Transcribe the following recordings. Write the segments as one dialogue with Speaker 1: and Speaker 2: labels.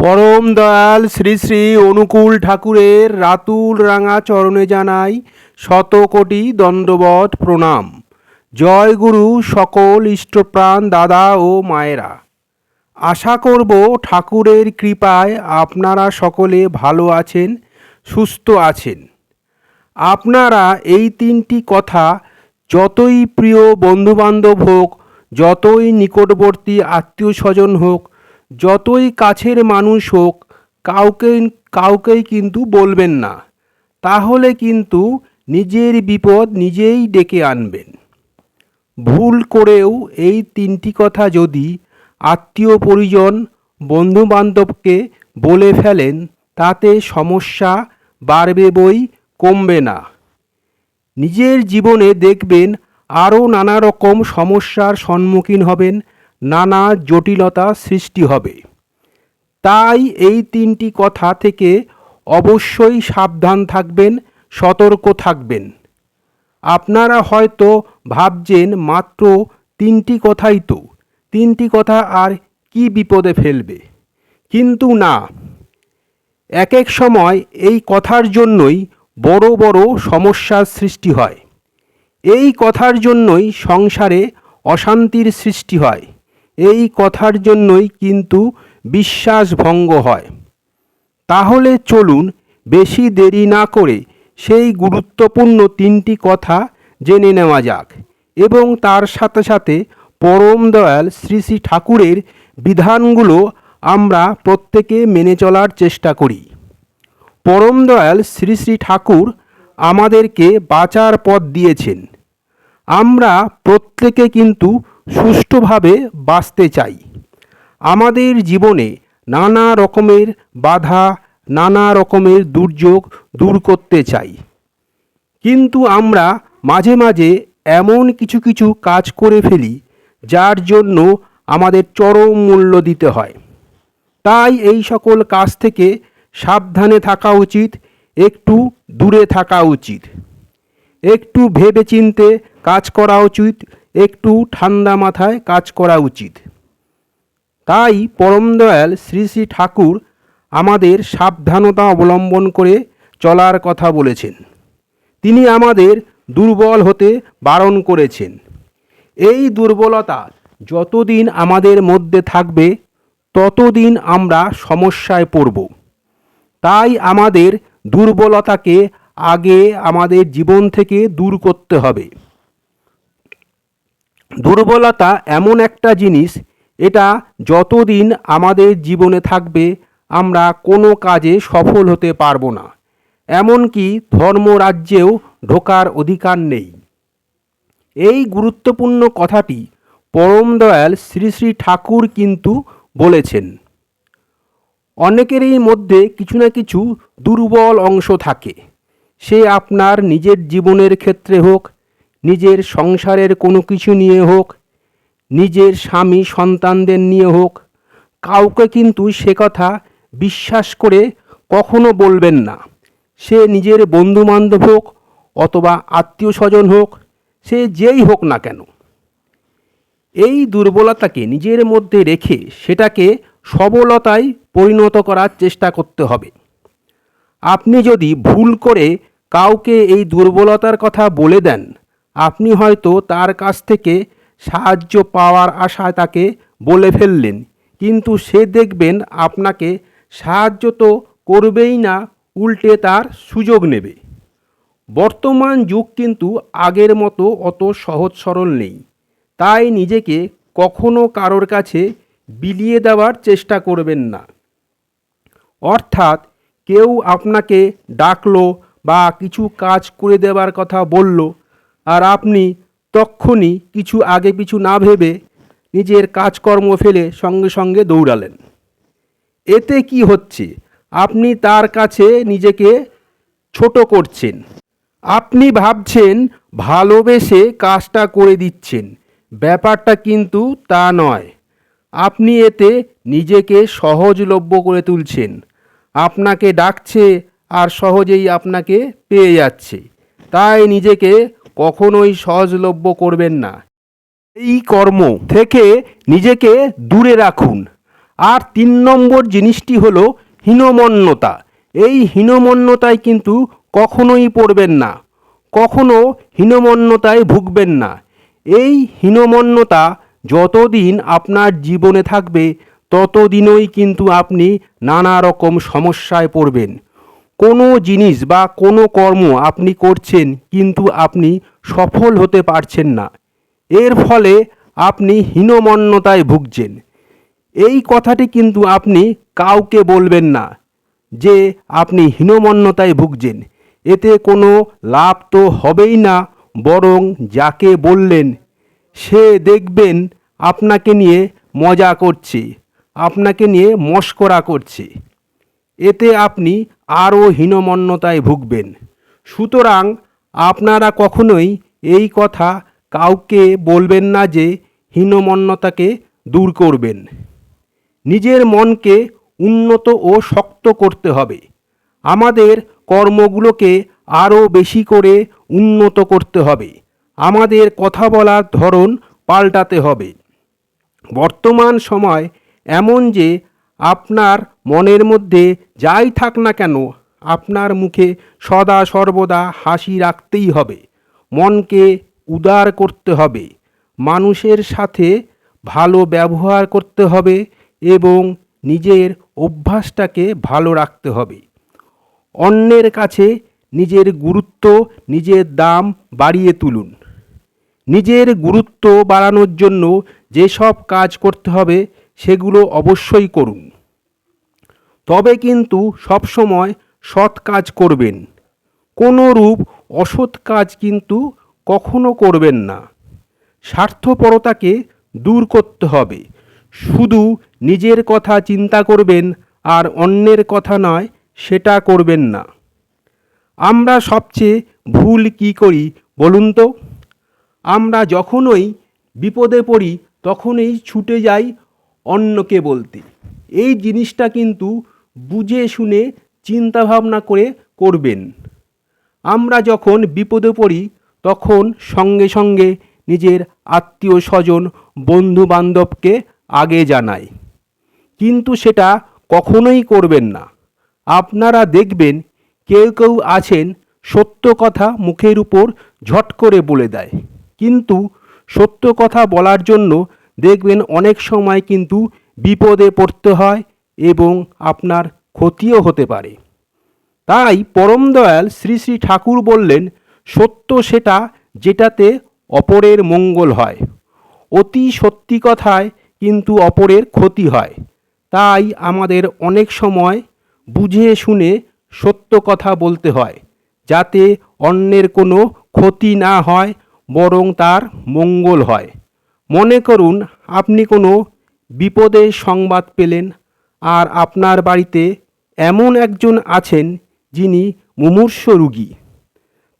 Speaker 1: পরম দয়াল শ্রী শ্রী অনুকূল ঠাকুরের রাতুল রাঙা চরণে জানাই শত কোটি দণ্ডবত প্রণাম। জয় গুরু সকল ইষ্টপ্রাণ দাদা ও মায়েরা। আশা করব ঠাকুরের কৃপায় আপনারা সকলে ভালো আছেন, সুস্থ আছেন। আপনারা এই তিনটি কথা যতই প্রিয় বন্ধুবান্ধব হোক, যতই নিকটবর্তী আত্মীয় স্বজন হোক, যতই কাছের মানুষ হোক, কাউকেই কিন্তু বলবেন না। তাহলে কিন্তু নিজের বিপদ নিজেই ডেকে আনবেন। ভুল করেও এই তিনটি কথা যদি আত্মীয় পরিজন বন্ধুবান্ধবকে বলে ফেলেন, তাতে সমস্যা বাড়বে বই কমবে না। নিজের জীবনে দেখবেন আরও নানা রকম সমস্যার সম্মুখীন হবেন, নানা জটিলতা সৃষ্টি হবে। তাই এই তিনটি কথা থেকে অবশ্যই সাবধান থাকবেন, সতর্ক থাকবেন। আপনারা হয়তো ভাবছেন মাত্র তিনটি কথাই তো, তিনটি কথা আর কি বিপদে ফেলবে, কিন্তু না, এক এক সময় এই কথার জন্যই বড় বড় সমস্যার সৃষ্টি হয়। এই কথার জন্যই সংসারে অশান্তির সৃষ্টি হয়। এই কথার জন্যই কিন্তু বিশ্বাস ভঙ্গ হয়। তাহলে চলুন বেশি দেরি না করে সেই গুরুত্বপূর্ণ তিনটি কথা জেনে নেওয়া যাক এবং তার সাথে সাথে পরম দয়াল শ্রী শ্রী ঠাকুরের বিধানগুলো আমরা প্রত্যেকে মেনে চলার চেষ্টা করি। পরম দয়াল শ্রী শ্রী ঠাকুর আমাদেরকে বাঁচার পথ দিয়েছেন। আমরা প্রত্যেকে কিন্তু সুষ্ঠুভাবে বাঁচতে চাই। আমাদের জীবনে নানা রকমের বাধা, নানা রকমের দুর্যোগ দূর করতে চাই, কিন্তু আমরা মাঝে মাঝে এমন কিছু কিছু কাজ করে ফেলি যার জন্য আমাদের চরম মূল্য দিতে হয়। তাই এই সকল কাজ থেকে সাবধানে থাকা উচিত, একটু দূরে থাকা উচিত, একটু ভেবেচিন্তে কাজ করা উচিত, একটু ঠান্ডা মাথায় কাজ করা উচিত। তাই পরম দয়াল শ্রী শ্রী ঠাকুর আমাদের সাবধানতা অবলম্বন করে চলার কথা বলেছেন। তিনি আমাদের দুর্বল হতে বারণ করেছেন। এই দুর্বলতা যতদিন আমাদের মধ্যে থাকবে, ততদিন আমরা সমস্যায় পড়ব। তাই আমাদের দুর্বলতাকে আগে আমাদের জীবন থেকে দূর করতে হবে। দুর্বলতা এমন একটা জিনিস, এটা যতদিন আমাদের জীবনে থাকবে আমরা কোনো কাজে সফল হতে পারবো না, এমনকি ধর্মরাজ্যেও ঢোকার অধিকার নেই। এই গুরুত্বপূর্ণ কথাটি পরম দয়াল শ্রী শ্রী ঠাকুর কিন্তু বলেছেন। অনেকেরই মধ্যে কিছু না কিছু দুর্বল অংশ থাকে। সে আপনার নিজের জীবনের ক্ষেত্রে হোক, নিজের সংসারের কোনো কিছু নিয়ে হোক, নিজের স্বামী সন্তানদের নিয়ে হোক, কাউকে কিন্তু সে কথা বিশ্বাস করে কখনো বলবেন না। সে নিজের বন্ধুবান্ধব হোক অথবা আত্মীয় স্বজন হোক, সে যেই হোক না কেন। এই দুর্বলতাকে নিজের মধ্যে রেখে সেটাকে সবলতায় পরিণত করার চেষ্টা করতে হবে। আপনি যদি ভুল করে কাউকে এই দুর্বলতার কথা বলে দেন, আপনি হয়তো তার কাছ থেকে সাহায্য পাওয়ার আশায় তাকে বলে ফেললেন, কিন্তু সে দেখবেন আপনাকে সাহায্য তো করবেই না, উল্টে তার সুযোগ নেবে। বর্তমান যুগ কিন্তু আগের মতো অত সহজ সরল নেই। তাই নিজেকে কখনো কারোর কাছে বিলিয়ে দেওয়ার চেষ্টা করবেন না। অর্থাৎ কেউ আপনাকে ডাকলো বা কিছু কাজ করে দেওয়ার কথা বলল, আর আপনি তক্ষুনি কিছু আগে পিছু না ভেবে নিজের কাজকর্ম ফেলে সঙ্গে সঙ্গে দৌড়ালেন। এতে কি হচ্ছে? আপনি তার কাছে নিজেকে ছোট করছেন। আপনি ভাবছেন ভালোবেসে কাজটা করে দিচ্ছেন, ব্যাপারটা কিন্তু তা নয়। আপনি এতে নিজেকে সহজলভ্য করে তুলছেন। আপনাকে ডাকছে আর সহজেই আপনাকে পেয়ে যাচ্ছে। তাই নিজেকে কখনোই সহজলভ্য করবেন না। এই কর্ম থেকে নিজেকে দূরে রাখুন। আর 3 নম্বর জিনিসটি হলো হীনমন্যতা। এই হীনমন্যতায় কিন্তু কখনোই পড়বেন না, কখনো হীনমন্যতায় ভুগবেন না। এই হীনমন্যতা যতদিন আপনার জীবনে থাকবে ততদিনই কিন্তু আপনি নানা রকম সমস্যায় পড়বেন। কোনো জিনিস বা কোনো কর্ম আপনি করছেন কিন্তু আপনি সফল হতে পারছেন না, এর ফলে আপনি হীনমন্যতায় ভুগছেন। এই কথাটি কিন্তু আপনি কাউকে বলবেন না যে আপনি হীনমন্যতায় ভুগছেন, এতে কোনো লাভ তো হবেই না, বরং যাকে বললেন সে দেখবেন আপনাকে নিয়ে মজা করছে, আপনাকে নিয়ে মশকরা করছে, এতে আপনি আরও হীনমন্যতায় ভুগবেন। সুতরাং আপনারা কখনোই এই কথা কাউকে বলবেন না যে হীনমন্যতাকে দূর করবেন। নিজের মনকে উন্নত ও শক্ত করতে হবে। আমাদের কর্মগুলোকে আরও বেশি করে উন্নত করতে হবে। আমাদের কথা বলার ধরন পাল্টাতে হবে। বর্তমান সময় এমন যে আপনার মনের মধ্যে যাই থাক না কেন, আপনার মুখে সদা সর্বদা হাসি রাখতেই হবে। মনকে উদার করতে হবে, মানুষের সাথে ভালো ব্যবহার করতে হবে এবং নিজের অভ্যাসটাকে ভালো রাখতে হবে। অন্যের কাছে নিজের গুরুত্ব, নিজের দাম বাড়িয়ে তুলুন। নিজের গুরুত্ব বাড়ানোর জন্য যেসব কাজ করতে হবে সেগুলো অবশ্যই করুন। তবে কিন্তু সবসময় সৎ কাজ করবেন, কোনো রূপ অসৎ কাজ কিন্তু কখনো করবেন না। স্বার্থপরতাকে দূর করতে হবে। শুধু নিজের কথা চিন্তা করবেন আর অন্যের কথা নয় সেটা করবেন না। আমরা সবচেয়ে ভুল কি করি বলুন তো? আমরা যখনই বিপদে পড়ি তখনই ছুটে যাই অন্যকে বলতে। এই জিনিসটা কিন্তু বুঝে শুনে চিন্তাভাবনা করে করবেন। আমরা যখন বিপদে পড়ি তখন সঙ্গে সঙ্গে নিজের আত্মীয় স্বজন, বন্ধু বান্ধবকে আগে জানাই, কিন্তু সেটা কখনোই করবেন না। আপনারা দেখবেন কেউ কেউ আছেন সত্য কথা মুখের উপর ঝট করে বলে দেয়, কিন্তু সত্য কথা বলার জন্য দেখবেন অনেক সময় কিন্তু বিপদে পড়তে হয় এবং আপনার ক্ষতিও হতে পারে। তাই পরম দয়াল শ্রী শ্রী ঠাকুর বললেন, সত্য সেটা যেটাতে অপরের মঙ্গল হয়। অতি সত্যি কথায় কিন্তু অপরের ক্ষতি হয়। তাই আমাদের অনেক সময় বুঝে শুনে সত্য কথা বলতে হয়, যাতে অন্যের কোনো ক্ষতি না হয়, বরং তার মঙ্গল হয়। মনে করুন আপনি কোনো বিপদের সংবাদ পেলেন আর আপনার বাড়িতে এমন একজন আছেন যিনি মুমূর্ষ রোগী।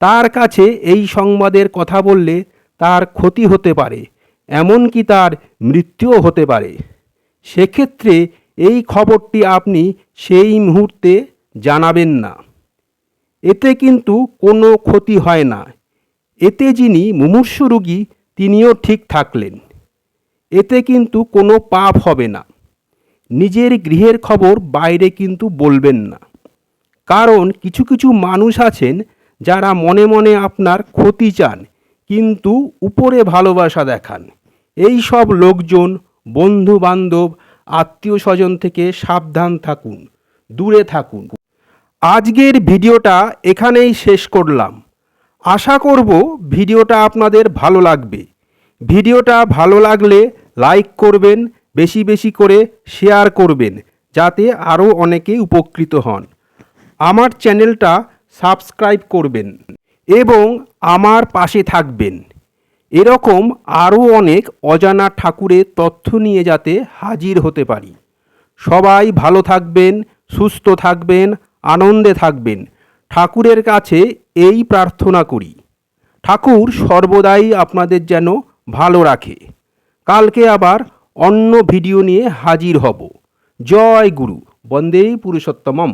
Speaker 1: তার কাছে এই সংবাদের কথা বললে তার ক্ষতি হতে পারে, এমনকি তার মৃত্যুও হতে পারে। সেক্ষেত্রে এই খবরটি আপনি সেই মুহূর্তে জানাবেন না। এতে কিন্তু কোনো ক্ষতি হয় না। এতে যিনি মুমূর্ষ রোগী তিনিও ঠিক থাকলেন। এতে কিন্তু কোনো পাপ হবে না। নিজের গৃহের খবর বাইরে কিন্তু বলবেন না, কারণ কিছু কিছু মানুষ আছেন যারা মনে মনে আপনার ক্ষতি চান কিন্তু উপরে ভালোবাসা দেখান। এই সব লোকজন, বন্ধু বান্ধব, আত্মীয় স্বজন থেকে সাবধান থাকুন, দূরে থাকুন। আজকের ভিডিওটা এখানেই শেষ করলাম। আশা করব ভিডিওটা আপনাদের ভালো লাগবে। ভিডিওটা ভালো লাগলে লাইক করবেন, বেশি বেশি করে শেয়ার করবেন, যাতে আরও অনেকে উপকৃত হন। আমার চ্যানেলটা সাবস্ক্রাইব করবেন এবং আমার পাশে থাকবেন। এরকম আরও অনেক অজানা ঠাকুরের তথ্য নিয়ে যাতে হাজির হতে পারি। সবাই ভালো থাকবেন, সুস্থ থাকবেন, আনন্দে থাকবেন। ঠাকুরের কাছে এই প্রার্থনা করি, ঠাকুর সর্বদাই আপনাদের যেন ভালো রাখে। কালকে আবার অন্য ভিডিও নিয়ে হাজির হব। জয় গুরু, বন্দে পুরুষোত্তমম।